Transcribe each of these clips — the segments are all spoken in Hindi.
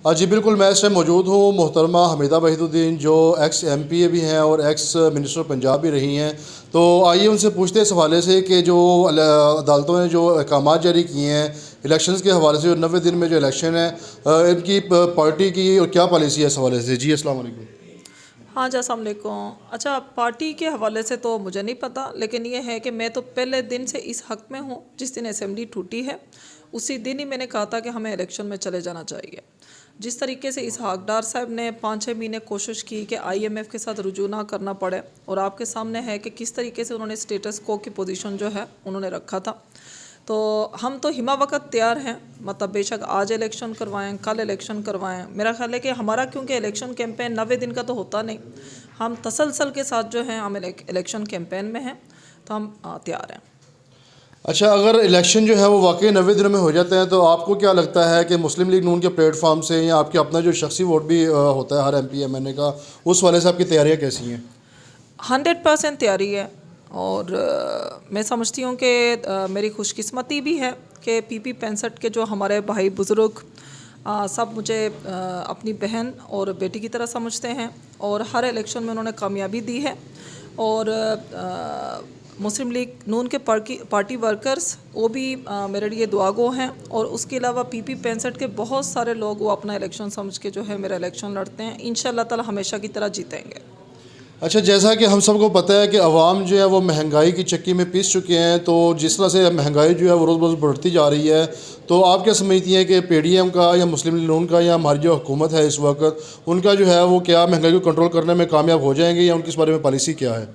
जी बिल्कुल, मैं इस टाइम मौजूद हूँ मोहतरमा हमीदा वहीदुद्दीन, जो एक्स एमपी भी हैं और एक्स मिनिस्टर पंजाब भी रही हैं। तो आइए उनसे पूछते हैं इस हवाले से कि जो अदालतों ने जो अहकामात जारी किए हैं इलेक्शंस के हवाले से, जो 90 दिन में जो इलेक्शन है, इनकी पार्टी की और क्या पॉलिसी है इस हवाले से। जी अस्सलाम वालेकुम। हाँ जी, अस्सलाम वालेकुम। अच्छा, पार्टी के हवाले से तो मुझे नहीं पता, लेकिन ये है कि मैं तो पहले दिन से इस हक़ में हूँ। जिस दिन असेंबली टूटी है उसी दिन ही मैंने कहा था कि हमें इलेक्शन में चले जाना चाहिए। जिस तरीके से इसहाक डार साहब ने 5-6 महीने कोशिश की कि IMF के साथ रुजू ना करना पड़े, और आपके सामने है कि किस तरीके से उन्होंने स्टेटस को की पोजीशन जो है उन्होंने रखा था। तो हम तो हिमा वक्त तैयार हैं, मतलब बेशक आज इलेक्शन करवाएं, कल इलेक्शन करवाएं। मेरा ख्याल है कि हमारा, क्योंकि इलेक्शन कैंपेन 90 दिन का तो होता नहीं, हम तसलसल के साथ जो है हम इलेक्शन कैंपेन में हैं, तो हम तैयार हैं। अच्छा, अगर इलेक्शन जो है वो वाकई 90 दिनों में हो जाते हैं तो आपको क्या लगता है कि मुस्लिम लीग नून के प्लेटफॉर्म से, या आपके अपना जो शख्सी वोट भी होता है हर MP MNA का, उस वाले से आपकी तैयारियाँ कैसी हैं? 100% तैयारी है। और मैं समझती हूँ कि मेरी खुशकिस्मती भी है कि PP 65 के जो हमारे भाई बुज़ुर्ग सब मुझे अपनी बहन और बेटी की तरह समझते हैं, और हर इलेक्शन में उन्होंने कामयाबी दी है। और मुस्लिम लीग नून के पार्टी वर्कर्स वो भी मेरे लिए दुआगो हैं, और उसके अलावा PP 65 के बहुत सारे लोग वो अपना इलेक्शन समझ के जो है मेरा इलेक्शन लड़ते हैं। इंशाअल्लाह ताला हमेशा की तरह जीतेंगे। अच्छा, जैसा कि हम सबको पता है कि अवाम जो है वो महंगाई की चक्की में पिस चुके हैं, तो जिस तरह से महंगाई जो है वो रोज़ रोज़ बढ़ती जा रही है, तो आप क्या समझती हैं कि PDM का या मुस्लिम लीग नून का या हमारी जो हुकूमत है इस वक्त, उनका जो है वो क्या महंगाई को कंट्रोल करने में कामयाब हो जाएंगे, या उनकी इस बारे में पॉलिसी क्या है?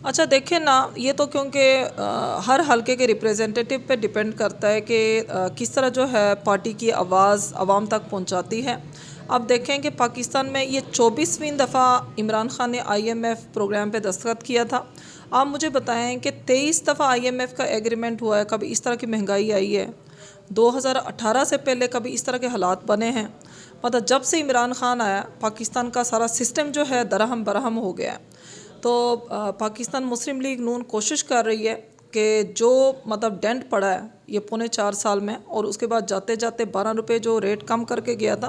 अच्छा देखें ना, ये तो क्योंकि हर हलके के रिप्रेजेंटेटिव पे डिपेंड करता है कि किस तरह जो है पार्टी की आवाज़ आवाम तक पहुंचाती है। अब देखें कि पाकिस्तान में ये 24वीं दफ़ा इमरान खान ने IMF प्रोग्राम पे दस्तखत किया था। आप मुझे बताएं कि 23 दफ़ा IMF का एग्रीमेंट हुआ है, कभी इस तरह की महंगाई आई है? 2018 से पहले कभी इस तरह के हालात बने हैं? मतलब जब से इमरान खान आया, पाकिस्तान का सारा सिस्टम जो है दरहम बरहम हो गया है। तो पाकिस्तान मुस्लिम लीग नून कोशिश कर रही है कि जो मतलब डेंट पड़ा है ये पौने 4 साल में, और उसके बाद जाते जाते 12 रुपये जो रेट कम करके गया था,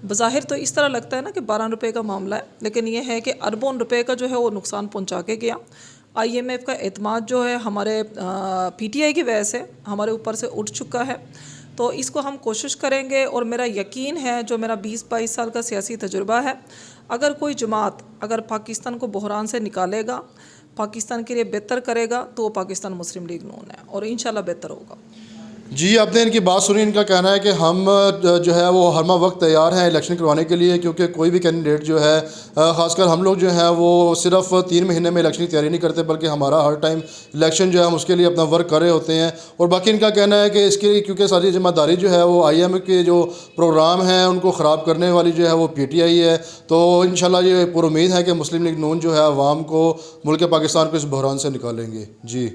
बज़ाहिर तो इस तरह लगता है ना कि 12 रुपये का मामला है, लेकिन ये है कि अरबों रुपये का जो है वो नुकसान पहुंचा के गया। IMF का एतमाद जो है हमारे PTI की वजह से हमारे ऊपर से उठ चुका है। तो इसको हम कोशिश करेंगे, और मेरा यकीन है, जो मेरा 20-22 साल का सियासी तजुर्बा है, अगर कोई जमात अगर पाकिस्तान को बहरान से निकालेगा, पाकिस्तान के लिए बेहतर करेगा, तो वो पाकिस्तान मुस्लिम लीग नून है, और इंशाल्लाह बेहतर होगा। जी, आपने इनकी बात सुनी। इनका कहना है कि हम जो है वो हर वक्त तैयार हैं इलेक्शन करवाने के लिए, क्योंकि कोई भी कैंडिडेट जो है, ख़ासकर हम लोग जो है वो सिर्फ 3 महीने में इलेक्शन की तैयारी नहीं करते, बल्कि हमारा हर टाइम इलेक्शन जो है हम उसके लिए अपना वर्क कर रहे होते हैं। और बाकी इनका कहना है कि इसके लिए, क्योंकि सारी जिम्मेदारी जो है वो IMF के जो प्रोग्राम हैं उनको ख़राब करने वाली जो है वो PTI है। तो इंशाल्लाह ये पुरुम्मीद है कि मुस्लिम लीग नून जो है अवाम को, मुल्क पाकिस्तान को इस बहरान से निकालेंगे। जी।